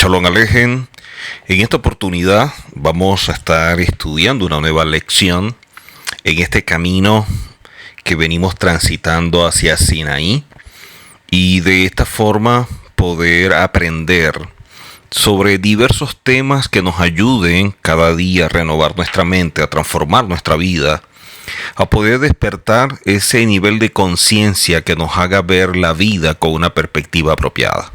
Shalom Alejem. En esta oportunidad vamos a estar estudiando una nueva lección en este camino que venimos transitando hacia Sinaí y de esta forma poder aprender sobre diversos temas que nos ayuden cada día a renovar nuestra mente, a transformar nuestra vida, a poder despertar ese nivel de conciencia que nos haga ver la vida con una perspectiva apropiada.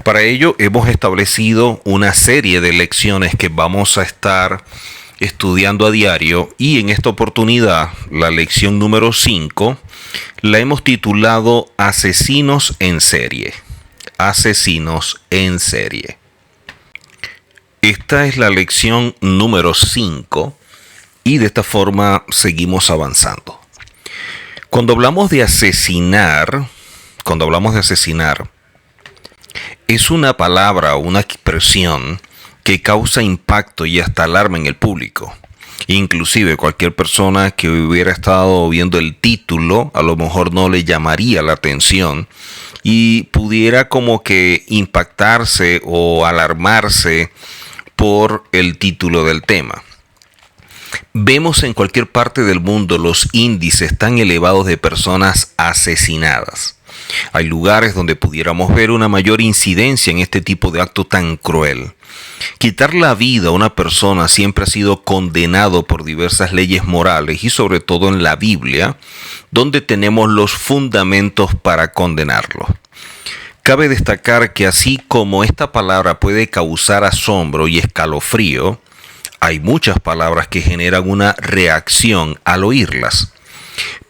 Para ello hemos establecido una serie de lecciones que vamos a estar estudiando a diario y en esta oportunidad la lección número 5 la hemos titulado Asesinos en serie. Asesinos en serie. Esta es la lección número 5 y de esta forma seguimos avanzando. Cuando hablamos de asesinar, es una palabra o una expresión que causa impacto y hasta alarma en el público. Inclusive cualquier persona que hubiera estado viendo el título a lo mejor no le llamaría la atención y pudiera como que impactarse o alarmarse por el título del tema. Vemos en cualquier parte del mundo los índices tan elevados de personas asesinadas. Hay lugares donde pudiéramos ver una mayor incidencia en este tipo de acto tan cruel. Quitar la vida a una persona siempre ha sido condenado por diversas leyes morales y sobre todo en la Biblia, donde tenemos los fundamentos para condenarlo. Cabe destacar que así como esta palabra puede causar asombro y escalofrío, hay muchas palabras que generan una reacción al oírlas.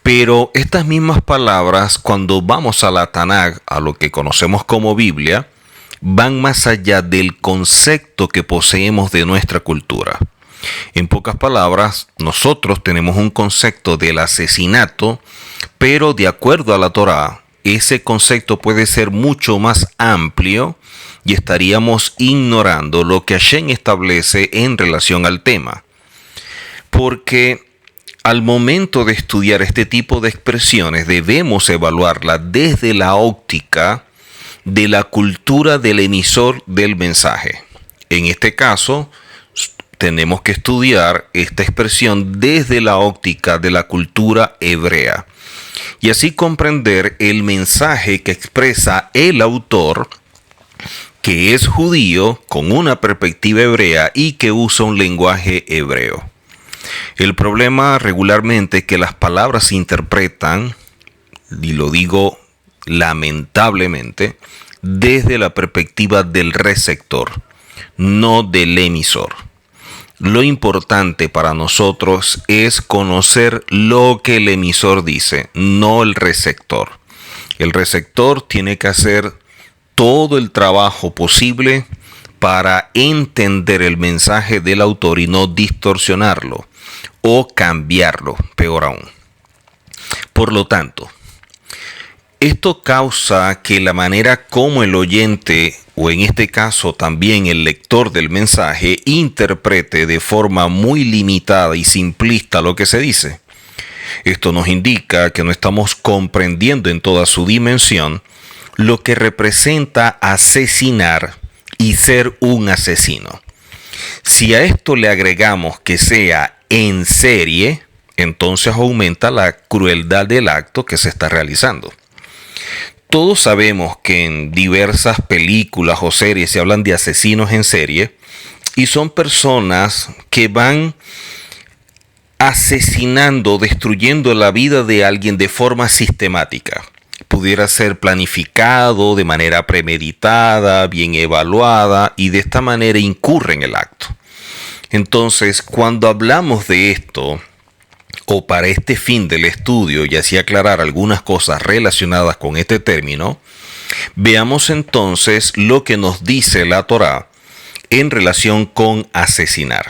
Pero estas mismas palabras, cuando vamos a la Tanaj, a lo que conocemos como Biblia, van más allá del concepto que poseemos de nuestra cultura. En pocas palabras, nosotros tenemos un concepto del asesinato, pero de acuerdo a la Torá, ese concepto puede ser mucho más amplio y estaríamos ignorando lo que Hashem establece en relación al tema. Porque al momento de estudiar este tipo de expresiones debemos evaluarla desde la óptica de la cultura del emisor del mensaje. En este caso, tenemos que estudiar esta expresión desde la óptica de la cultura hebrea y así comprender el mensaje que expresa el autor, que es judío con una perspectiva hebrea y que usa un lenguaje hebreo. El problema regularmente es que las palabras se interpretan, y lo digo lamentablemente, desde la perspectiva del receptor, no del emisor. Lo importante para nosotros es conocer lo que el emisor dice, no el receptor. El receptor tiene que hacer todo el trabajo posible para entender el mensaje del autor y no distorsionarlo o cambiarlo, peor aún. Por lo tanto, esto causa que la manera como el oyente, o en este caso también el lector del mensaje, interprete de forma muy limitada y simplista lo que se dice. Esto nos indica que no estamos comprendiendo en toda su dimensión lo que representa asesinar y ser un asesino. Si a esto le agregamos que sea en serie, entonces aumenta la crueldad del acto que se está realizando. Todos sabemos que en diversas películas o series se hablan de asesinos en serie y son personas que van asesinando, destruyendo la vida de alguien de forma sistemática. Pudiera ser planificado de manera premeditada, bien evaluada y de esta manera incurre en el acto. Entonces, cuando hablamos de esto, o para este fin del estudio y así aclarar algunas cosas relacionadas con este término, veamos entonces lo que nos dice la Torá en relación con asesinar.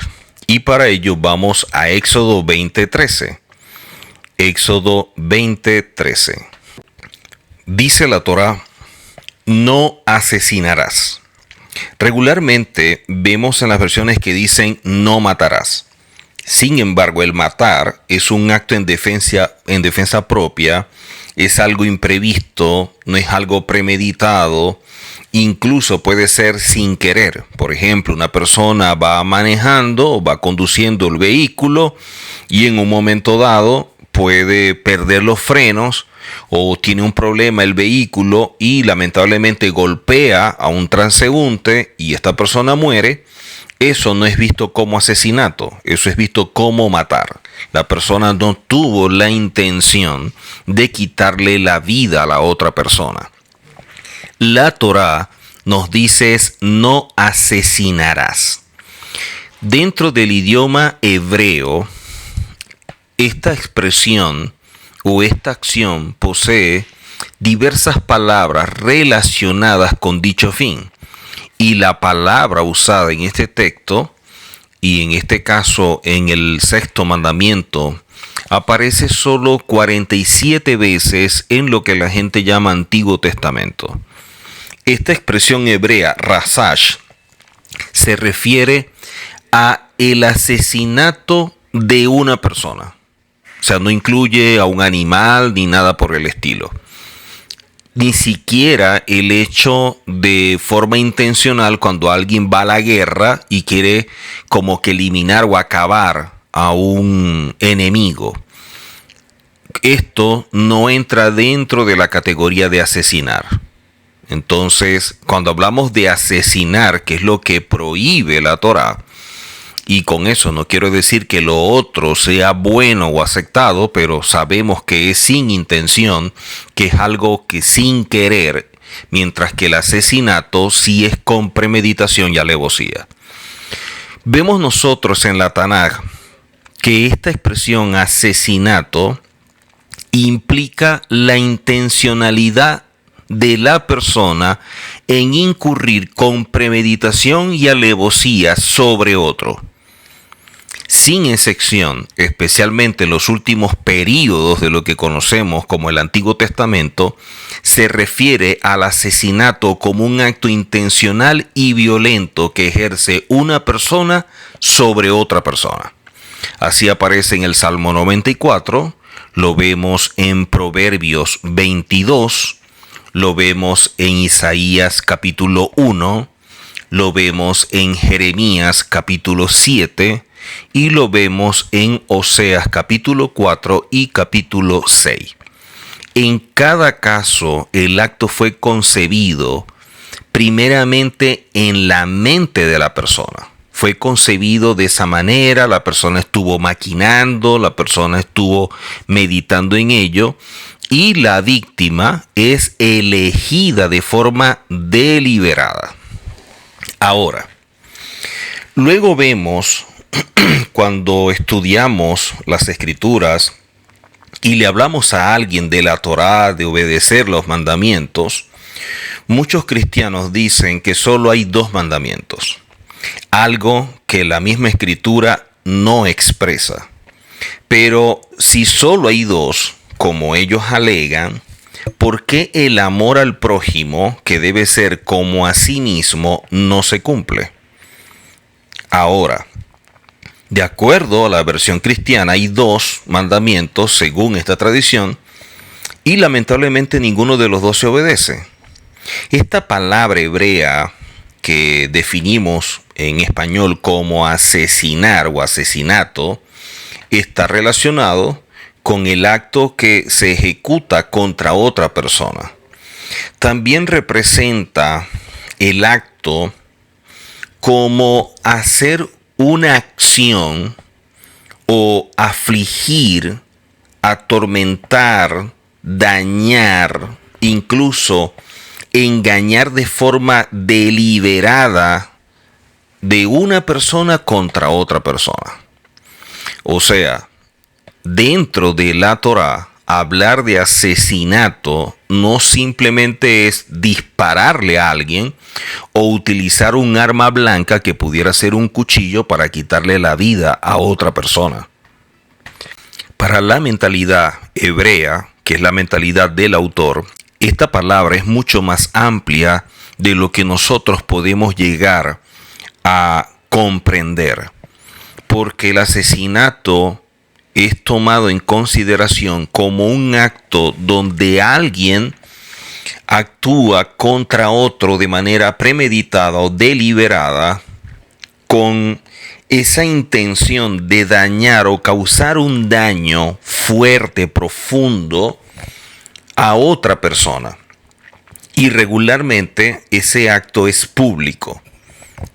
Y para ello vamos a Éxodo 20:13. Éxodo 20:13. Dice la Torá: no asesinarás. Regularmente vemos en las versiones que dicen no matarás. Sin embargo, el matar es un acto en defensa propia, es algo imprevisto, no es algo premeditado Incluso puede ser sin querer. Por ejemplo, una persona va manejando, va conduciendo el vehículo y en un momento dado puede perder los frenos o tiene un problema el vehículo y lamentablemente golpea a un transeúnte y esta persona muere. Eso no es visto como asesinato, eso es visto como matar. La persona no tuvo la intención de quitarle la vida a la otra persona. La Torá nos dice no asesinarás. Dentro del idioma hebreo, esta expresión o esta acción posee diversas palabras relacionadas con dicho fin. Y la palabra usada en este texto, y en este caso en el sexto mandamiento, aparece solo 47 veces en lo que la gente llama Antiguo Testamento. Esta expresión hebrea, rasash, se refiere a el asesinato de una persona. O sea, no incluye a un animal ni nada por el estilo. Ni siquiera el hecho de forma intencional cuando alguien va a la guerra y quiere como que eliminar o acabar a un enemigo. Esto no entra dentro de la categoría de asesinar. Entonces, cuando hablamos de asesinar, que es lo que prohíbe la Torá, y con eso no quiero decir que lo otro sea bueno o aceptado, pero sabemos que es sin intención, que es algo que sin querer, mientras que el asesinato sí es con premeditación y alevosía. Vemos nosotros en la Tanaj que esta expresión asesinato implica la intencionalidad de la persona en incurrir con premeditación y alevosía sobre otro. Sin excepción, especialmente en los últimos períodos de lo que conocemos como el Antiguo Testamento, se refiere al asesinato como un acto intencional y violento que ejerce una persona sobre otra persona. Así aparece en el Salmo 94, lo vemos en Proverbios 22, lo vemos en Isaías capítulo 1, lo vemos en Jeremías capítulo 7 y lo vemos en Oseas capítulo 4 y capítulo 6. En cada caso, el acto fue concebido primeramente en la mente de la persona. Fue concebido de esa manera, la persona estuvo maquinando, la persona estuvo meditando en ello. Y la víctima es elegida de forma deliberada. Ahora, luego vemos, cuando estudiamos las Escrituras y le hablamos a alguien de la Torá, de obedecer los mandamientos, muchos cristianos dicen que solo hay 2 mandamientos. Algo que la misma Escritura no expresa. Pero si solo hay 2, como ellos alegan, ¿por qué el amor al prójimo, que debe ser como a sí mismo, no se cumple? Ahora, de acuerdo a la versión cristiana, hay 2 mandamientos según esta tradición y lamentablemente ninguno de los 2 se obedece. Esta palabra hebrea que definimos en español como asesinar o asesinato está relacionado con el acto que se ejecuta contra otra persona. También representa el acto como hacer una acción o afligir, atormentar, dañar, incluso engañar de forma deliberada de una persona contra otra persona. O sea, dentro de la Torá, hablar de asesinato no simplemente es dispararle a alguien o utilizar un arma blanca que pudiera ser un cuchillo para quitarle la vida a otra persona. Para la mentalidad hebrea, que es la mentalidad del autor, esta palabra es mucho más amplia de lo que nosotros podemos llegar a comprender, porque el asesinato es tomado en consideración como un acto donde alguien actúa contra otro de manera premeditada o deliberada con esa intención de dañar o causar un daño fuerte, profundo a otra persona. Y regularmente ese acto es público.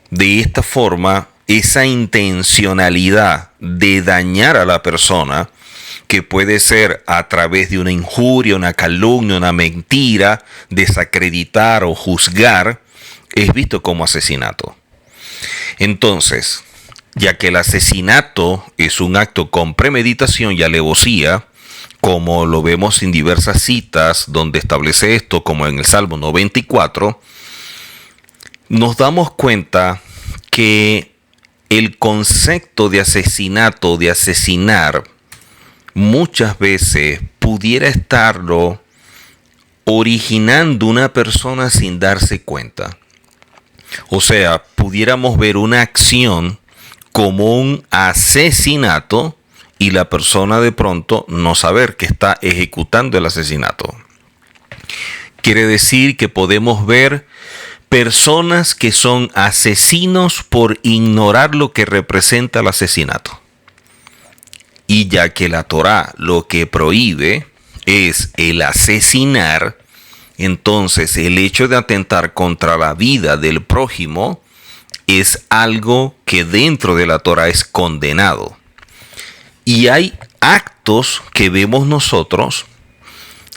De esta forma, esa intencionalidad de dañar a la persona, que puede ser a través de una injuria, una calumnia, una mentira, desacreditar o juzgar, es visto como asesinato. Entonces, ya que el asesinato es un acto con premeditación y alevosía, como lo vemos en diversas citas donde establece esto, como en el Salmo 94, nos damos cuenta que el concepto de asesinato, de asesinar, muchas veces pudiera estarlo originando una persona sin darse cuenta. O sea, pudiéramos ver una acción como un asesinato y la persona de pronto no saber que está ejecutando el asesinato. Quiere decir que podemos ver personas que son asesinos por ignorar lo que representa el asesinato. Y ya que la Torá lo que prohíbe es el asesinar, entonces el hecho de atentar contra la vida del prójimo es algo que dentro de la Torá es condenado. Y hay actos que vemos nosotros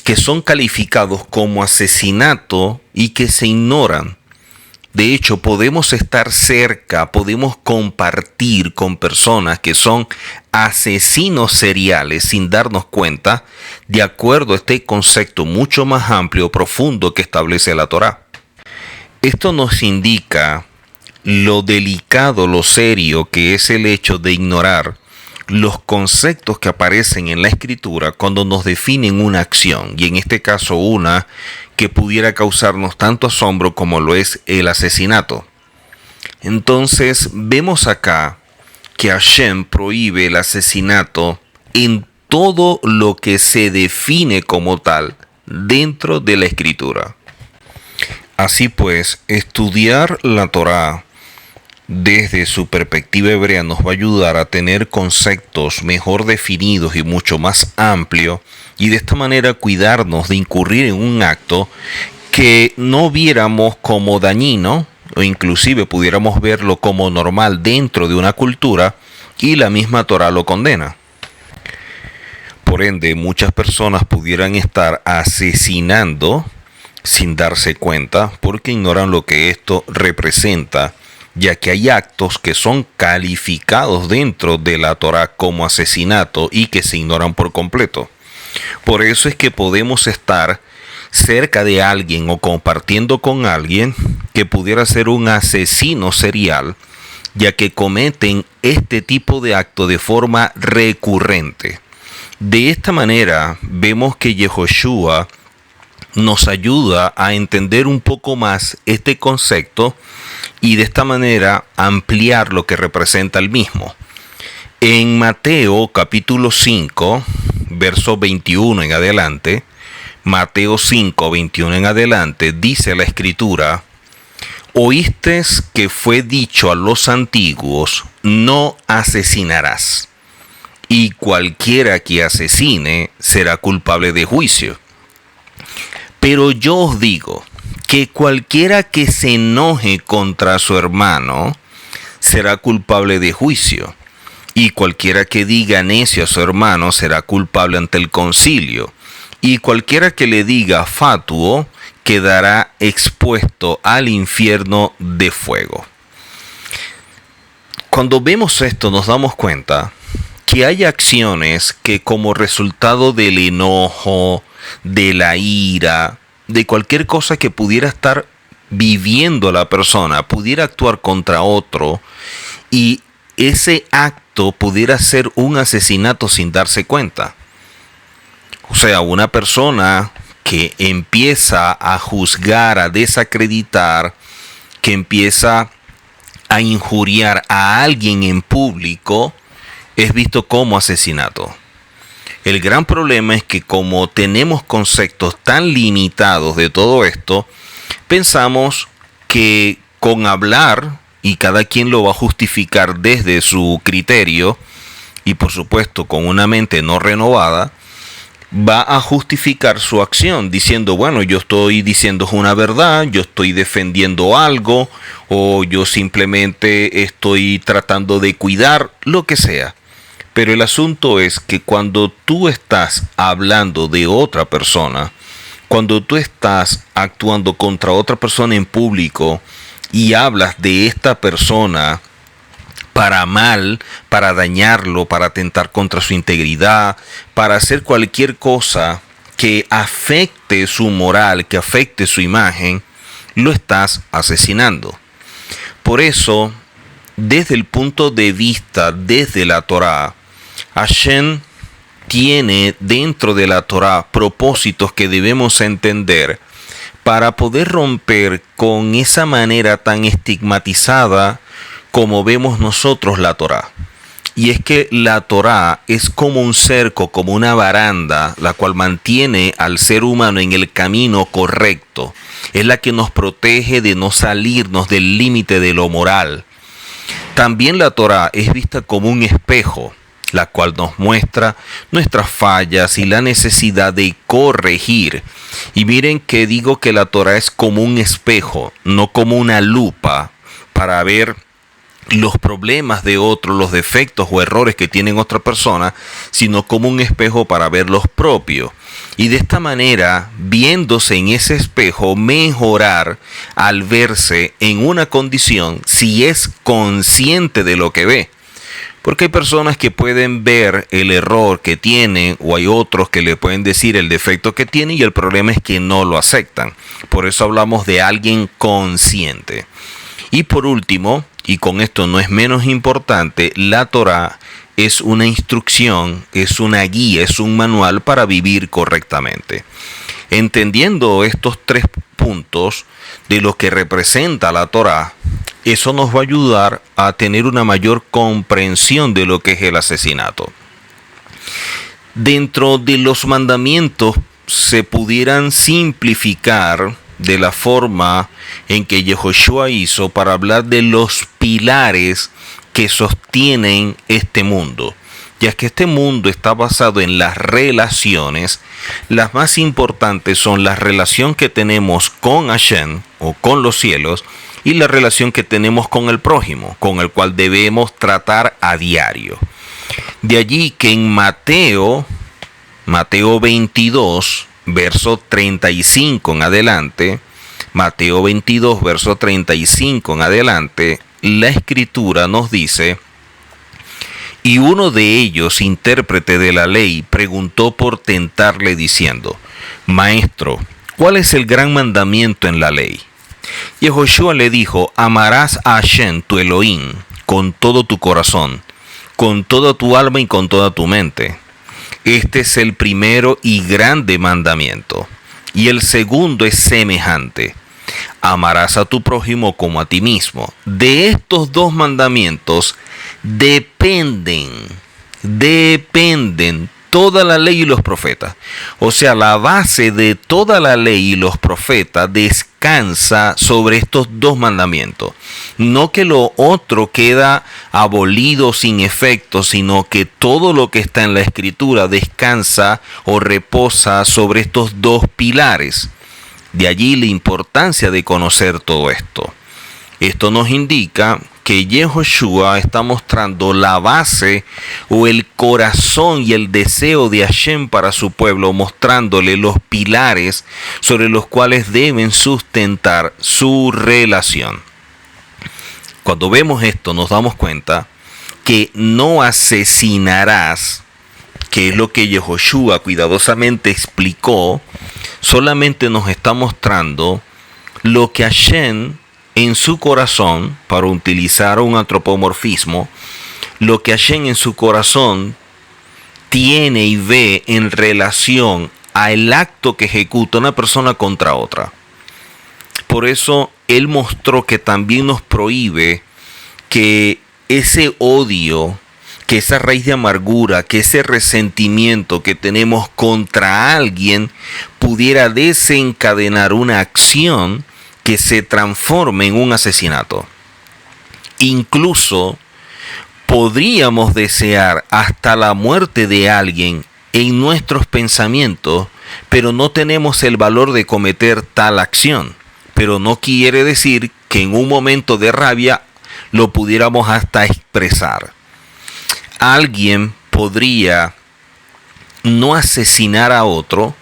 que son calificados como asesinato y que se ignoran. De hecho, podemos estar cerca, podemos compartir con personas que son asesinos seriales sin darnos cuenta, de acuerdo a este concepto mucho más amplio, profundo que establece la Torá. Esto nos indica lo delicado, lo serio que es el hecho de ignorar los conceptos que aparecen en la Escritura cuando nos definen una acción, y en este caso una que pudiera causarnos tanto asombro como lo es el asesinato. Entonces vemos acá que Hashem prohíbe el asesinato en todo lo que se define como tal dentro de la Escritura. Así pues, estudiar la Torá desde su perspectiva hebrea nos va a ayudar a tener conceptos mejor definidos y mucho más amplios, y de esta manera cuidarnos de incurrir en un acto que no viéramos como dañino o inclusive pudiéramos verlo como normal dentro de una cultura y la misma Torá lo condena. Por ende, muchas personas pudieran estar asesinando sin darse cuenta porque ignoran lo que esto representa, ya que hay actos que son calificados dentro de la Torá como asesinato y que se ignoran por completo. Por eso es que podemos estar cerca de alguien o compartiendo con alguien que pudiera ser un asesino serial, ya que cometen este tipo de acto de forma recurrente. De esta manera vemos que Yehoshua nos ayuda a entender un poco más este concepto y de esta manera ampliar lo que representa el mismo. En Mateo capítulo 5, verso 21 en adelante, Mateo 5, 21 en adelante, dice la Escritura: oísteis que fue dicho a los antiguos, no asesinarás, y cualquiera que asesine será culpable de juicio. Pero yo os digo que cualquiera que se enoje contra su hermano será culpable de juicio, y cualquiera que diga necio a su hermano será culpable ante el concilio, y cualquiera que le diga fatuo quedará expuesto al infierno de fuego. Cuando vemos esto nos damos cuenta que hay acciones que como resultado del enojo, de la ira, de cualquier cosa que pudiera estar viviendo la persona, pudiera actuar contra otro, y ese acto pudiera ser un asesinato sin darse cuenta. O sea, una persona que empieza a juzgar, a desacreditar, que empieza a injuriar a alguien en público, es visto como asesinato. El gran problema es que como tenemos conceptos tan limitados de todo esto, pensamos que con hablar, y cada quien lo va a justificar desde su criterio, y por supuesto con una mente no renovada, va a justificar su acción diciendo, bueno, yo estoy diciendo una verdad, yo estoy defendiendo algo, o yo simplemente estoy tratando de cuidar, lo que sea. Pero el asunto es que cuando tú estás hablando de otra persona, cuando tú estás actuando contra otra persona en público y hablas de esta persona para mal, para dañarlo, para atentar contra su integridad, para hacer cualquier cosa que afecte su moral, que afecte su imagen, lo estás asesinando. Por eso, desde el punto de vista, desde la Torá, Hashem tiene dentro de la Torá propósitos que debemos entender para poder romper con esa manera tan estigmatizada como vemos nosotros la Torá. Y es que la Torá es como un cerco, como una baranda, la cual mantiene al ser humano en el camino correcto. Es la que nos protege de no salirnos del límite de lo moral. También la Torá es vista como un espejo, la cual nos muestra nuestras fallas y la necesidad de corregir. Y miren que digo que la Torá es como un espejo, no como una lupa para ver los problemas de otros, los defectos o errores que tienen otra persona, sino como un espejo para ver los propios. Y de esta manera, viéndose en ese espejo, mejorar al verse en una condición si es consciente de lo que ve. Porque hay personas que pueden ver el error que tienen o hay otros que le pueden decir el defecto que tiene y el problema es que no lo aceptan. Por eso hablamos de alguien consciente. Y por último, y con esto no es menos importante, la Torá es una instrucción, es una guía, es un manual para vivir correctamente. Entendiendo estos 3 puntos de lo que representa la Torá, eso nos va a ayudar a tener una mayor comprensión de lo que es el asesinato. Dentro de los mandamientos se pudieran simplificar de la forma en que Yehoshua hizo para hablar de los pilares que sostienen este mundo. Ya que este mundo está basado en las relaciones, las más importantes son la relación que tenemos con Hashem o con los cielos y la relación que tenemos con el prójimo, con el cual debemos tratar a diario. De allí que en Mateo 22, verso 35 en adelante, Mateo 22, verso 35 en adelante, la escritura nos dice: y uno de ellos, intérprete de la ley, preguntó por tentarle diciendo: Maestro, ¿cuál es el gran mandamiento en la ley? Y Yehoshua le dijo: amarás a Hashem, tu Elohim, con todo tu corazón, con toda tu alma y con toda tu mente. Este es el primero y grande mandamiento. Y el segundo es semejante: amarás a tu prójimo como a ti mismo. De estos 2 mandamientos dependen toda la ley y los profetas. O sea, la base de toda la ley y los profetas descansa sobre estos 2 mandamientos. No que lo otro queda abolido sin efecto, sino que todo lo que está en la escritura descansa o reposa sobre estos 2 pilares. De allí la importancia de conocer todo esto. Esto nos indica que Yehoshua está mostrando la base o el corazón y el deseo de Hashem para su pueblo, mostrándole los pilares sobre los cuales deben sustentar su relación. Cuando vemos esto nos damos cuenta que no asesinarás, que es lo que Yehoshua cuidadosamente explicó, solamente nos está mostrando lo que Hashem en su corazón, para utilizar un antropomorfismo, lo que Hashem en su corazón tiene y ve en relación al acto que ejecuta una persona contra otra. Por eso Él mostró que también nos prohíbe que ese odio que esa raíz de amargura, que ese resentimiento que tenemos contra alguien pudiera desencadenar una acción que se transforme en un asesinato. Incluso podríamos desear hasta la muerte de alguien en nuestros pensamientos, pero no tenemos el valor de cometer tal acción. Pero no quiere decir que en un momento de rabia lo pudiéramos hasta expresar. Alguien podría no asesinar a otro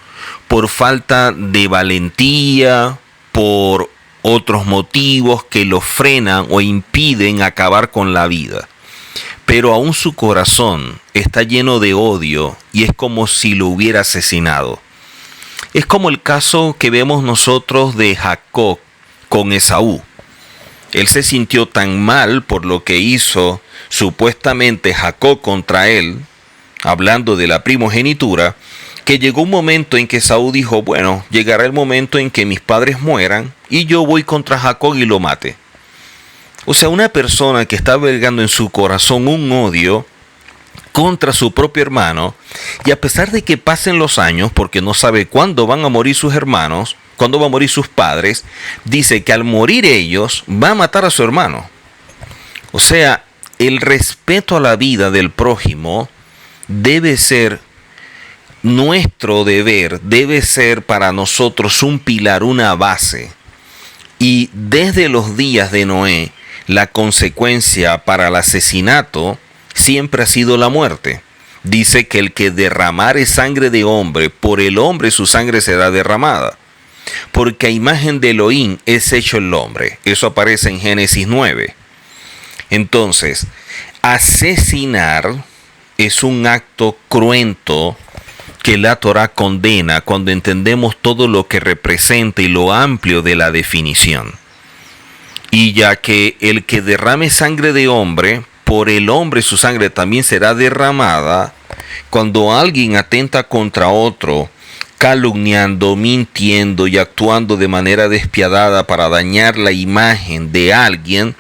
por falta de valentía, por otros motivos que lo frenan o impiden acabar con la vida. Pero aún su corazón está lleno de odio y es como si lo hubiera asesinado. Es como el caso que vemos nosotros de Jacob con Esaú. Él se sintió tan mal por lo que hizo supuestamente Jacob contra él, hablando de la primogenitura, que llegó un momento en que Esaú dijo, bueno, llegará el momento en que mis padres mueran y yo voy contra Jacob y lo mate. O sea, una persona que está albergando en su corazón un odio contra su propio hermano, y a pesar de que pasen los años, porque no sabe cuándo van a morir sus hermanos, cuándo van a morir sus padres, dice que al morir ellos va a matar a su hermano. O sea, el respeto a la vida del prójimo debe ser nuestro deber, debe ser para nosotros un pilar, una base. Y desde los días de Noé, la consecuencia para el asesinato siempre ha sido la muerte. Dice que el que derramare sangre de hombre, por el hombre su sangre será derramada. Porque a imagen de Elohim es hecho el hombre. Eso aparece en Génesis 9. Entonces, asesinar es un acto cruento que la Torá condena cuando entendemos todo lo que representa y lo amplio de la definición. Y ya que el que derrame sangre de hombre, por el hombre su sangre también será derramada, cuando alguien atenta contra otro, calumniando, mintiendo y actuando de manera despiadada para dañar la imagen de alguien,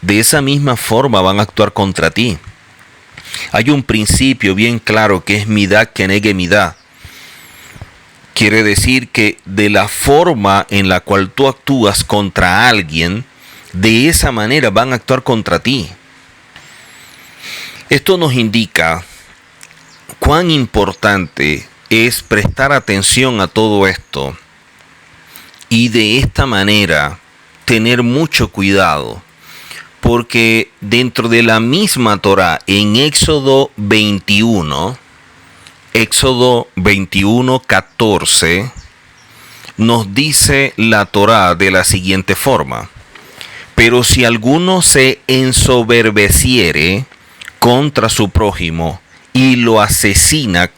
de esa misma forma van a actuar contra ti. Hay un principio bien claro que es midá keneged midá. Quiere decir que de la forma en la cual tú actúas contra alguien, de esa manera van a actuar contra ti. Esto nos indica cuán importante es prestar atención a todo esto y de esta manera tener mucho cuidado, porque dentro de la misma Torá, en Éxodo 21, 14, nos dice la Torá de la siguiente forma: pero si alguno se ensoberbeciere contra su prójimo y lo asesina,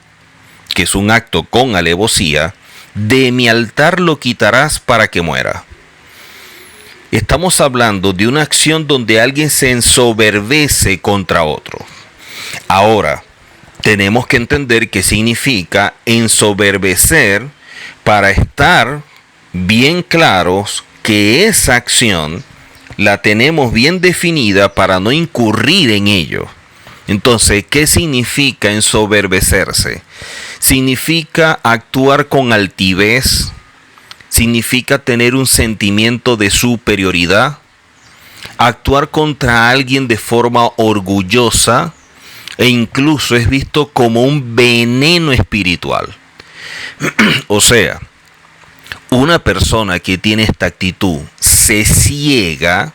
que es un acto con alevosía, de mi altar lo quitarás para que muera. Estamos hablando de una acción donde alguien se ensoberbece contra otro. Ahora, tenemos que entender qué significa ensoberbecer para estar bien claros que esa acción la tenemos bien definida para no incurrir en ello. Entonces, ¿qué significa ensoberbecerse? Significa actuar con altivez, significa tener un sentimiento de superioridad, actuar contra alguien de forma orgullosa, e incluso es visto como un veneno espiritual. O sea, una persona que tiene esta actitud se ciega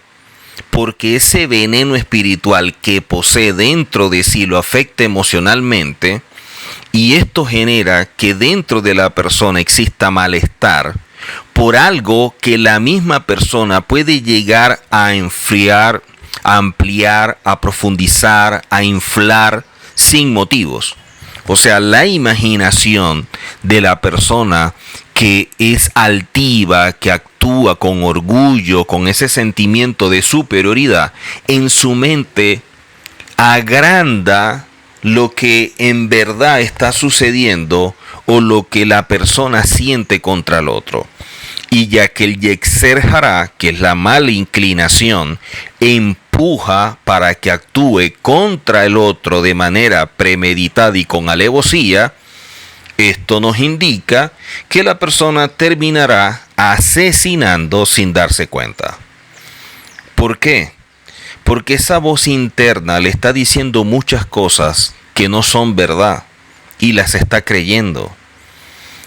porque ese veneno espiritual que posee dentro de sí lo afecta emocionalmente, y esto genera que dentro de la persona exista malestar por algo que la misma persona puede llegar a enfriar, a ampliar, a profundizar, a inflar sin motivos. O sea, la imaginación de la persona que es altiva, que actúa con orgullo, con ese sentimiento de superioridad, en su mente agranda lo que en verdad está sucediendo o lo que la persona siente contra el otro. Y ya que el Yetzer Hará, que es la mala inclinación, empuja para que actúe contra el otro de manera premeditada y con alevosía, esto nos indica que la persona terminará asesinando sin darse cuenta. ¿Por qué? Porque esa voz interna le está diciendo muchas cosas que no son verdad y las está creyendo.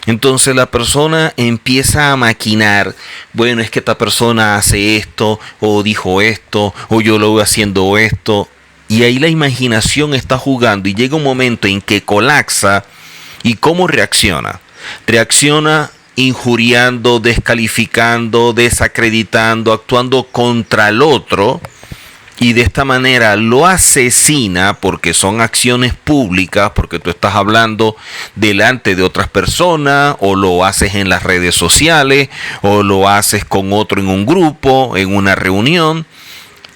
Entonces la persona empieza a maquinar, bueno, es que esta persona hace esto, o dijo esto, o yo lo voy haciendo esto, y ahí la imaginación está jugando y llega un momento en que colapsa. ¿Y cómo reacciona? Reacciona injuriando, descalificando, desacreditando, actuando contra el otro, y de esta manera lo asesina porque son acciones públicas, porque tú estás hablando delante de otras personas, o lo haces en las redes sociales, o lo haces con otro en un grupo, en una reunión,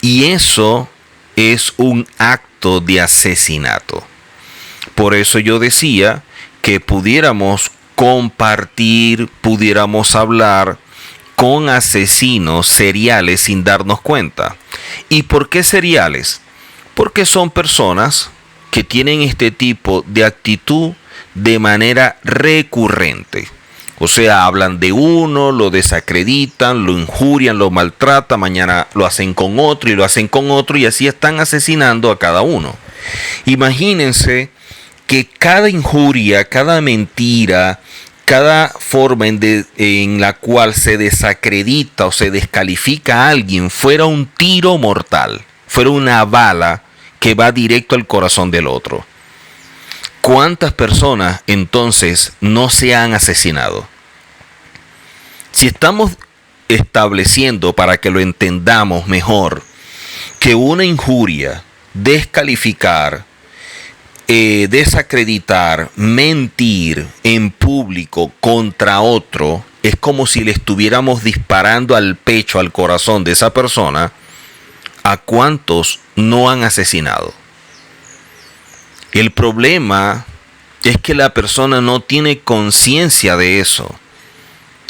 y eso es un acto de asesinato. Por eso yo decía que pudiéramos compartir, pudiéramos hablar con asesinos seriales sin darnos cuenta. ¿Y por qué seriales? Porque son personas que tienen este tipo de actitud de manera recurrente. O sea, hablan de uno, lo desacreditan, lo injurian, lo maltratan, mañana lo hacen con otro y lo hacen con otro, y así están asesinando a cada uno. Imagínense que cada injuria, cada mentira, cada forma en la cual se desacredita o se descalifica a alguien fuera un tiro mortal, fuera una bala que va directo al corazón del otro. ¿Cuántas personas entonces no se han asesinado? Si estamos estableciendo, para que lo entendamos mejor, que una injuria, descalificar, desacreditar, mentir en público contra otro, es como si le estuviéramos disparando al pecho, al corazón de esa persona, ¿a cuántos no han asesinado? El problema es que la persona no tiene conciencia de eso,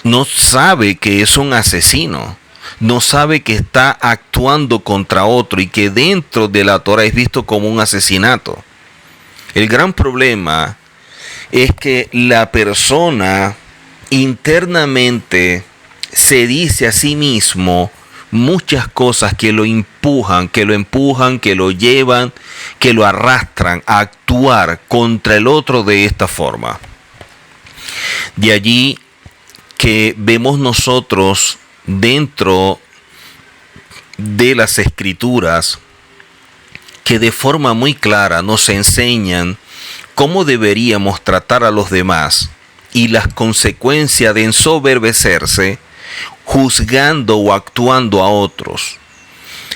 no sabe que es un asesino, no sabe que está actuando contra otro y que dentro de la Torah es visto como un asesinato. El gran problema es que la persona internamente se dice a sí mismo muchas cosas que lo empujan, que lo llevan, que lo arrastran a actuar contra el otro de esta forma. De allí que vemos nosotros dentro de las Escrituras que de forma muy clara nos enseñan cómo deberíamos tratar a los demás y las consecuencias de ensoberbecerse juzgando o actuando a otros.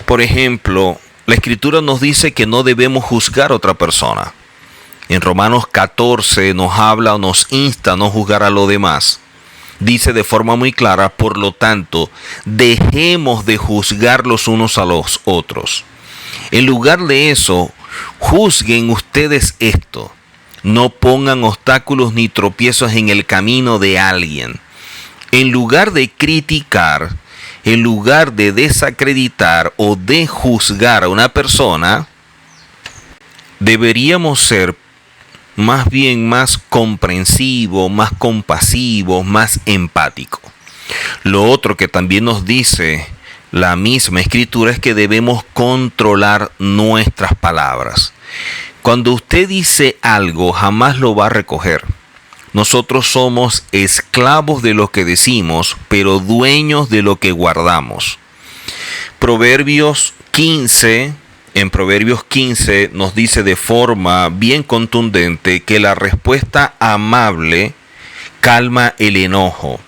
Por ejemplo, la Escritura nos dice que no debemos juzgar a otra persona. En Romanos 14 nos habla o nos insta a no juzgar a los demás. Dice de forma muy clara, por lo tanto, dejemos de juzgar los unos a los otros. En lugar de eso, juzguen ustedes esto. No pongan obstáculos ni tropiezos en el camino de alguien. En lugar de criticar, en lugar de desacreditar o de juzgar a una persona, deberíamos ser más bien más comprensivos, más compasivos, más empáticos. Lo otro que también nos dice la misma Escritura es que debemos controlar nuestras palabras. Cuando usted dice algo, jamás lo va a recoger. Nosotros somos esclavos de lo que decimos, pero dueños de lo que guardamos. En Proverbios 15 nos dice de forma bien contundente que la respuesta amable calma el enojo,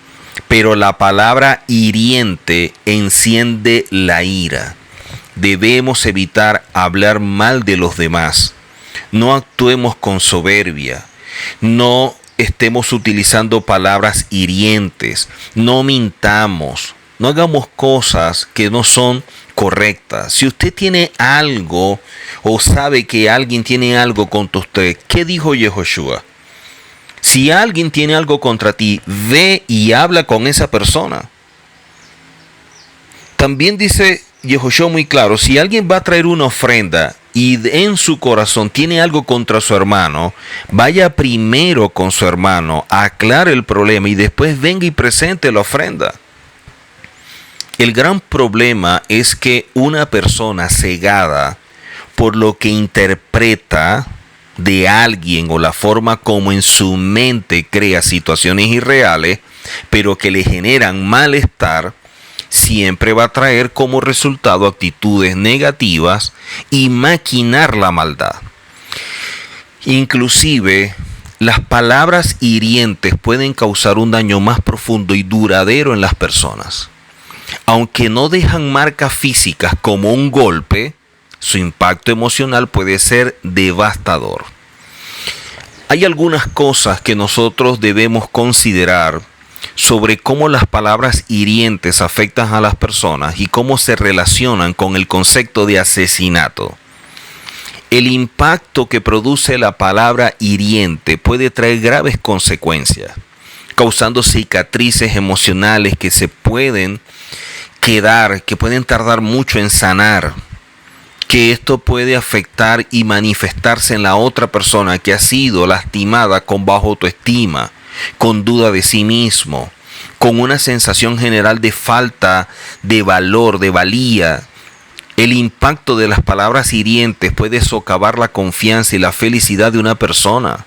pero la palabra hiriente enciende la ira. Debemos evitar hablar mal de los demás. No actuemos con soberbia. No estemos utilizando palabras hirientes. No mintamos. No hagamos cosas que no son correctas. Si usted tiene algo o sabe que alguien tiene algo contra usted, ¿qué dijo Yehoshua? Si alguien tiene algo contra ti, ve y habla con esa persona. También dice Yehoshua muy claro, si alguien va a traer una ofrenda y en su corazón tiene algo contra su hermano, vaya primero con su hermano, aclare el problema y después venga y presente la ofrenda. El gran problema es que una persona cegada por lo que interpreta de alguien o la forma como en su mente crea situaciones irreales, pero que le generan malestar, siempre va a traer como resultado actitudes negativas y maquinar la maldad. Inclusive, las palabras hirientes pueden causar un daño más profundo y duradero en las personas. Aunque no dejan marcas físicas como un golpe, su impacto emocional puede ser devastador. Hay algunas cosas que nosotros debemos considerar sobre cómo las palabras hirientes afectan a las personas y cómo se relacionan con el concepto de asesinato. El impacto que produce la palabra hiriente puede traer graves consecuencias, causando cicatrices emocionales que se pueden quedar, que pueden tardar mucho en sanar, que esto puede afectar y manifestarse en la otra persona que ha sido lastimada con baja autoestima, con duda de sí mismo, con una sensación general de falta de valor, de valía. El impacto de las palabras hirientes puede socavar la confianza y la felicidad de una persona.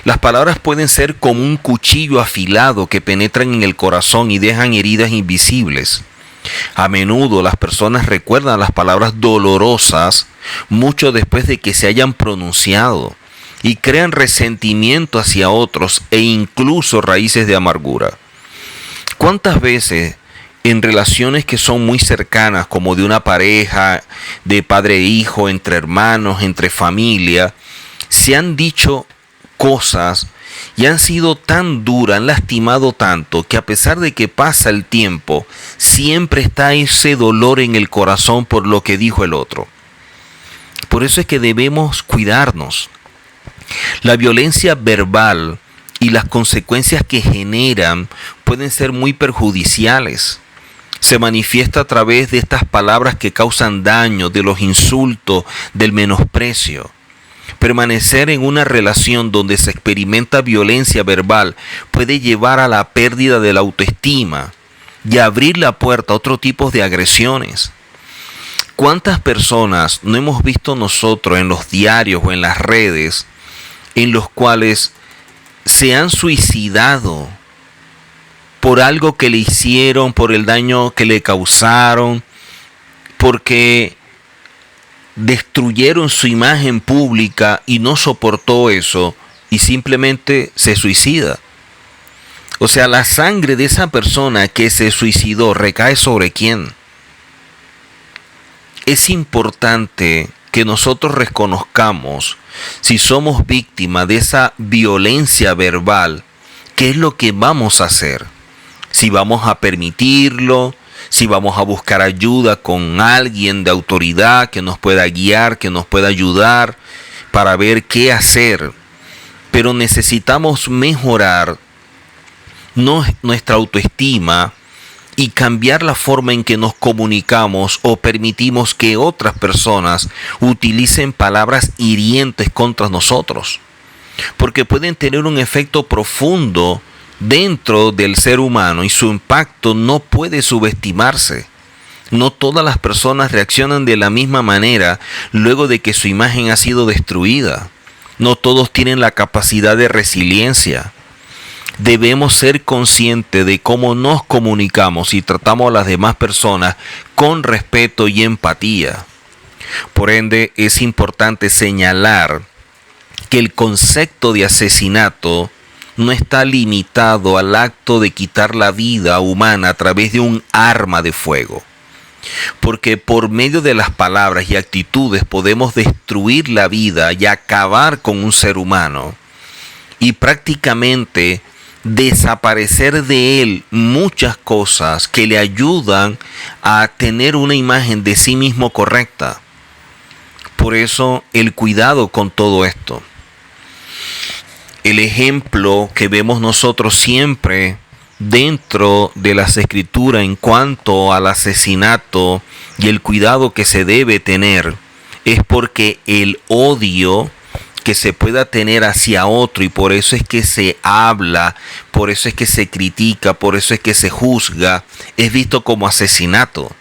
Las palabras pueden ser como un cuchillo afilado que penetran en el corazón y dejan heridas invisibles. A menudo las personas recuerdan las palabras dolorosas mucho después de que se hayan pronunciado y crean resentimiento hacia otros e incluso raíces de amargura. ¿Cuántas veces en relaciones que son muy cercanas, como de una pareja, de padre e hijo, entre hermanos, entre familia, se han dicho cosas y han sido tan duras, han lastimado tanto, que a pesar de que pasa el tiempo, siempre está ese dolor en el corazón por lo que dijo el otro? Por eso es que debemos cuidarnos. La violencia verbal y las consecuencias que generan pueden ser muy perjudiciales. Se manifiesta a través de estas palabras que causan daño, de los insultos, del menosprecio. Permanecer en una relación donde se experimenta violencia verbal puede llevar a la pérdida de la autoestima y abrir la puerta a otro tipo de agresiones. ¿Cuántas personas no hemos visto nosotros en los diarios o en las redes en los cuales se han suicidado por algo que le hicieron, por el daño que le causaron, porque destruyeron su imagen pública y no soportó eso y simplemente se suicida? O sea, la sangre de esa persona que se suicidó recae sobre quién. Es importante que nosotros reconozcamos si somos víctimas de esa violencia verbal, qué es lo que vamos a hacer. Si vamos a permitirlo, si vamos a buscar ayuda con alguien de autoridad que nos pueda guiar, que nos pueda ayudar para ver qué hacer. Pero necesitamos mejorar nuestra autoestima y cambiar la forma en que nos comunicamos o permitimos que otras personas utilicen palabras hirientes contra nosotros, porque pueden tener un efecto profundo dentro del ser humano y su impacto no puede subestimarse. No todas las personas reaccionan de la misma manera luego de que su imagen ha sido destruida. No todos tienen la capacidad de resiliencia. Debemos ser conscientes de cómo nos comunicamos y tratamos a las demás personas con respeto y empatía. Por ende, es importante señalar que el concepto de asesinato no está limitado al acto de quitar la vida humana a través de un arma de fuego. Porque por medio de las palabras y actitudes podemos destruir la vida y acabar con un ser humano y prácticamente desaparecer de él muchas cosas que le ayudan a tener una imagen de sí mismo correcta. Por eso el cuidado con todo esto. el ejemplo que vemos nosotros siempre dentro de las escrituras en cuanto al asesinato y el cuidado que se debe tener es porque el odio que se pueda tener hacia otro, y por eso es que se habla, por eso es que se critica, por eso es que se juzga, es visto como asesinato.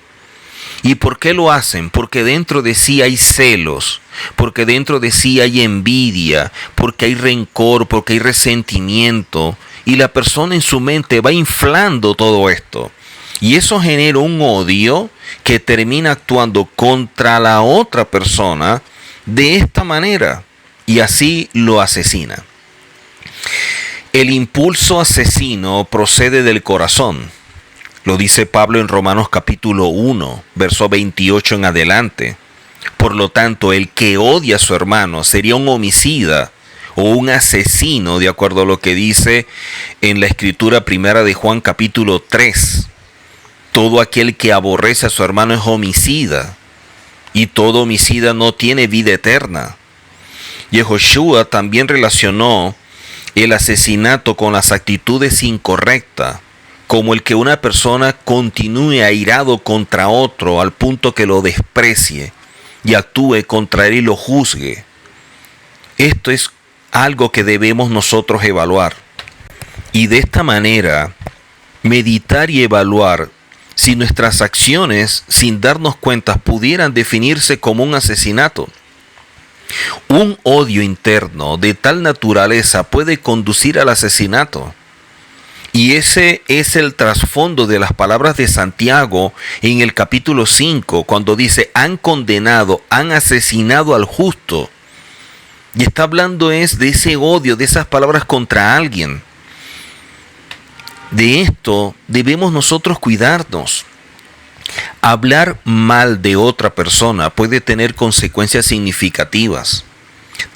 ¿Y por qué lo hacen? Porque dentro de sí hay celos, porque dentro de sí hay envidia, porque hay rencor, porque hay resentimiento, y la persona en su mente va inflando todo esto. Y eso genera un odio que termina actuando contra la otra persona de esta manera, y así lo asesina. El impulso asesino procede del corazón. Lo dice Pablo en Romanos capítulo 1, verso 28 en adelante. Por lo tanto, el que odia a su hermano sería un homicida o un asesino, de acuerdo a lo que dice en la escritura primera de Juan capítulo 3. Todo aquel que aborrece a su hermano es homicida, y todo homicida no tiene vida eterna. Yehoshua también relacionó el asesinato con las actitudes incorrectas, como el que una persona continúe airado contra otro al punto que lo desprecie y actúe contra él y lo juzgue. Esto es algo que debemos nosotros evaluar. Y de esta manera, meditar y evaluar si nuestras acciones, sin darnos cuenta, pudieran definirse como un asesinato. Un odio interno de tal naturaleza puede conducir al asesinato. Y ese es el trasfondo de las palabras de Santiago en el capítulo 5, cuando dice, han condenado, han asesinado al justo. Y está hablando es de ese odio, de esas palabras contra alguien. De esto debemos nosotros cuidarnos. Hablar mal de otra persona puede tener consecuencias significativas,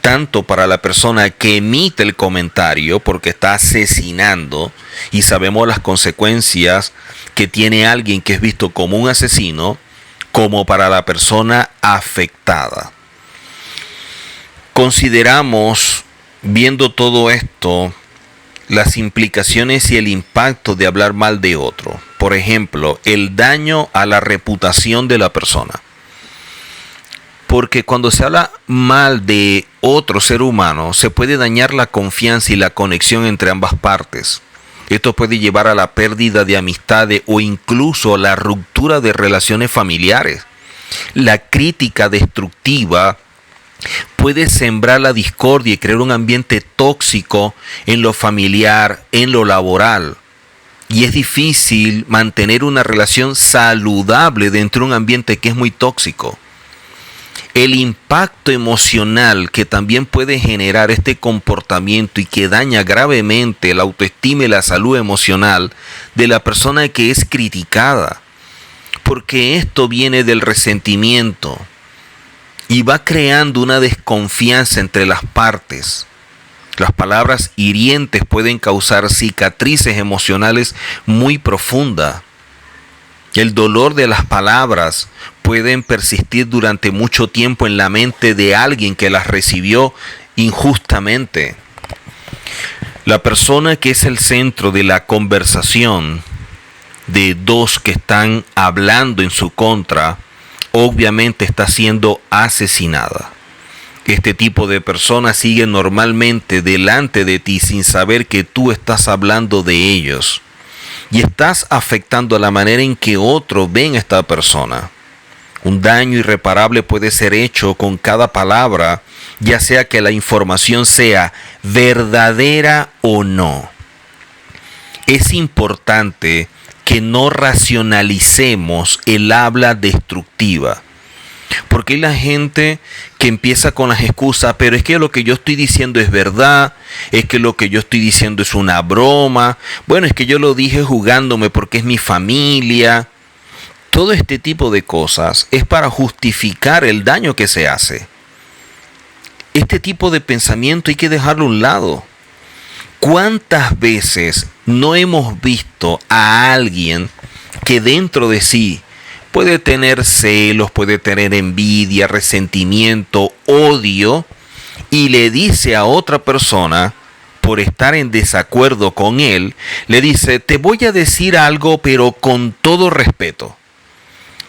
tanto para la persona que emite el comentario, porque está asesinando, y sabemos las consecuencias que tiene alguien que es visto como un asesino, como para la persona afectada. Consideramos, viendo todo esto, las implicaciones y el impacto de hablar mal de otro. Por ejemplo, el daño a la reputación de la persona. Porque cuando se habla mal de otro ser humano, se puede dañar la confianza y la conexión entre ambas partes. Esto puede llevar a la pérdida de amistades o incluso a la ruptura de relaciones familiares. La crítica destructiva puede sembrar la discordia y crear un ambiente tóxico en lo familiar, en lo laboral. Y es difícil mantener una relación saludable dentro de un ambiente que es muy tóxico. El impacto emocional que también puede generar este comportamiento y que daña gravemente la autoestima y la salud emocional de la persona que es criticada. Porque esto viene del resentimiento y va creando una desconfianza entre las partes. Las palabras hirientes pueden causar cicatrices emocionales muy profundas. El dolor de las palabras pueden persistir durante mucho tiempo en la mente de alguien que las recibió injustamente. La persona que es el centro de la conversación de dos que están hablando en su contra, obviamente está siendo asesinada. Este tipo de personas sigue normalmente delante de ti sin saber que tú estás hablando de ellos. Y estás afectando la manera en que otros ven a esta persona. Un daño irreparable puede ser hecho con cada palabra, ya sea que la información sea verdadera o no. Es importante que no racionalicemos el habla destructiva. Porque hay la gente que empieza con las excusas, pero es que lo que yo estoy diciendo es verdad, es que lo que yo estoy diciendo es una broma, bueno, es que yo lo dije jugándome porque es mi familia. Todo este tipo de cosas es para justificar el daño que se hace. Este tipo de pensamiento hay que dejarlo a un lado. ¿Cuántas veces no hemos visto a alguien que dentro de sí puede tener celos, puede tener envidia, resentimiento, odio, y le dice a otra persona, por estar en desacuerdo con él, le dice, te voy a decir algo, pero con todo respeto.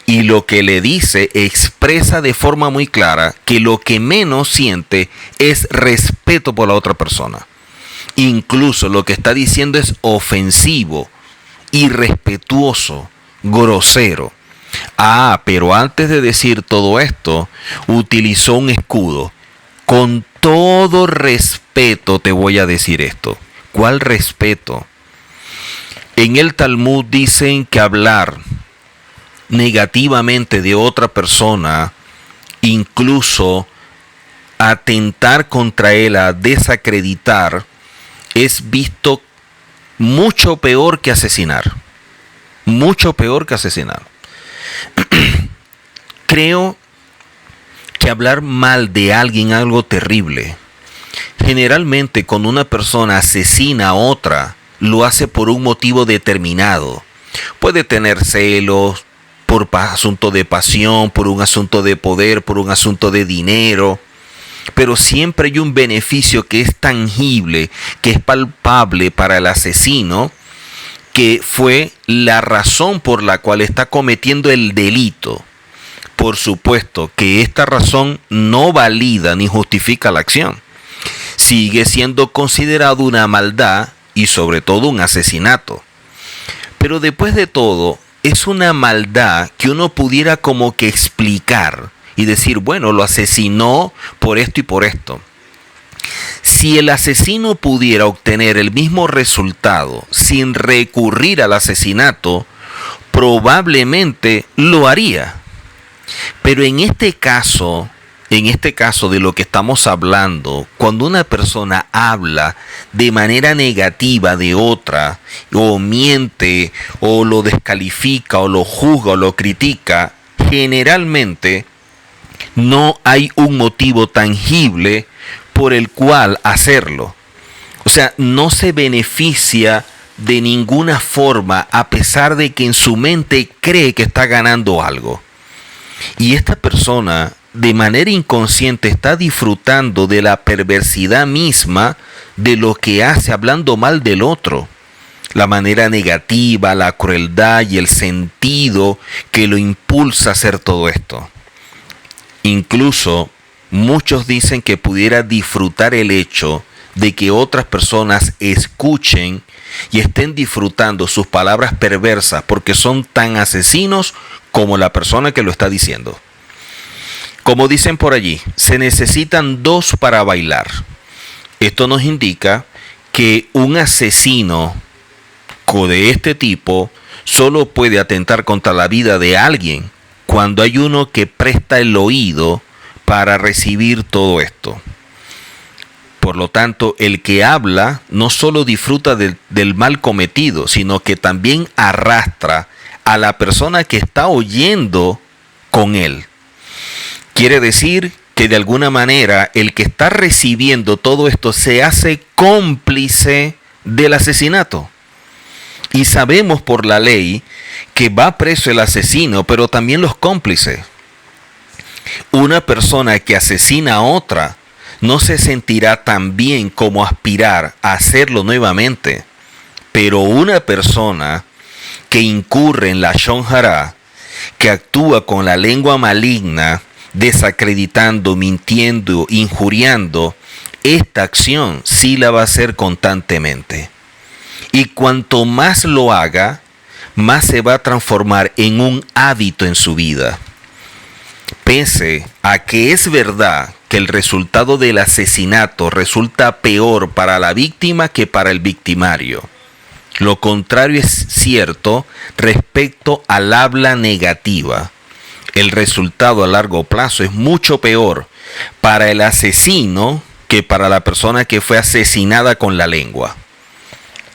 Y lo que le dice expresa de forma muy clara que lo que menos siente es respeto por la otra persona. Incluso lo que está diciendo es ofensivo, irrespetuoso, grosero. Pero antes de decir todo esto, utilizó un escudo. Con todo respeto te voy a decir esto. ¿Cuál respeto? En el Talmud dicen que hablar negativamente de otra persona, incluso atentar contra él, a desacreditar, es visto mucho peor que asesinar. Mucho peor que asesinar. Creo que hablar mal de alguien es algo terrible. Generalmente cuando una persona asesina a otra, lo hace por un motivo determinado. Puede tener celos, por asunto de pasión, por un asunto de poder, por un asunto de dinero. Pero siempre hay un beneficio que es tangible, que es palpable para el asesino, que fue la razón por la cual está cometiendo el delito. Por supuesto que esta razón no valida ni justifica la acción. Sigue siendo considerado una maldad y sobre todo un asesinato. Pero después de todo, es una maldad que uno pudiera como que explicar y decir, bueno, lo asesinó por esto y por esto. Si el asesino pudiera obtener el mismo resultado sin recurrir al asesinato, probablemente lo haría. Pero en este caso de lo que estamos hablando, cuando una persona habla de manera negativa de otra, o miente, o lo descalifica, o lo juzga, o lo critica, generalmente no hay un motivo tangible por el cual hacerlo. O sea, no se beneficia de ninguna forma a pesar de que en su mente cree que está ganando algo. Y esta persona de manera inconsciente está disfrutando de la perversidad misma de lo que hace hablando mal del otro. La manera negativa, la crueldad y el sentido que lo impulsa a hacer todo esto. Incluso muchos dicen que pudiera disfrutar el hecho de que otras personas escuchen y estén disfrutando sus palabras perversas porque son tan asesinos como la persona que lo está diciendo. Como dicen por allí, se necesitan dos para bailar. Esto nos indica que un asesino de este tipo solo puede atentar contra la vida de alguien cuando hay uno que presta el oído para recibir todo esto. Por lo tanto, el que habla no solo disfruta del mal cometido, sino que también arrastra a la persona que está oyendo con él. Quiere decir que de alguna manera el que está recibiendo todo esto se hace cómplice del asesinato. Y sabemos por la ley que va preso el asesino, pero también los cómplices. Una persona que asesina a otra no se sentirá tan bien como aspirar a hacerlo nuevamente. Pero una persona que incurre en la Lashon Hara, que actúa con la lengua maligna, desacreditando, mintiendo, injuriando, esta acción sí la va a hacer constantemente. Y cuanto más lo haga, más se va a transformar en un hábito en su vida. Pese a que es verdad que el resultado del asesinato resulta peor para la víctima que para el victimario. Lo contrario es cierto respecto al habla negativa. El resultado a largo plazo es mucho peor para el asesino que para la persona que fue asesinada con la lengua.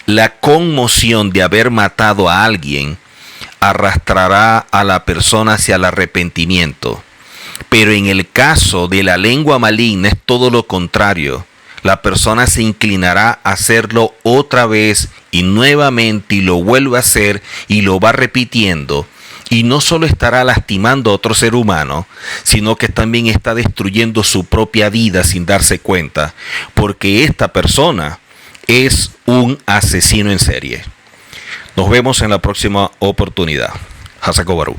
La conmoción de haber matado a alguien arrastrará a la persona hacia el arrepentimiento. Pero en el caso de la lengua maligna es todo lo contrario. La persona se inclinará a hacerlo otra vez y nuevamente y lo vuelve a hacer y lo va repitiendo. Y no solo estará lastimando a otro ser humano, sino que también está destruyendo su propia vida sin darse cuenta. Porque esta persona es un asesino en serie. Nos vemos en la próxima oportunidad. Hasako Baru.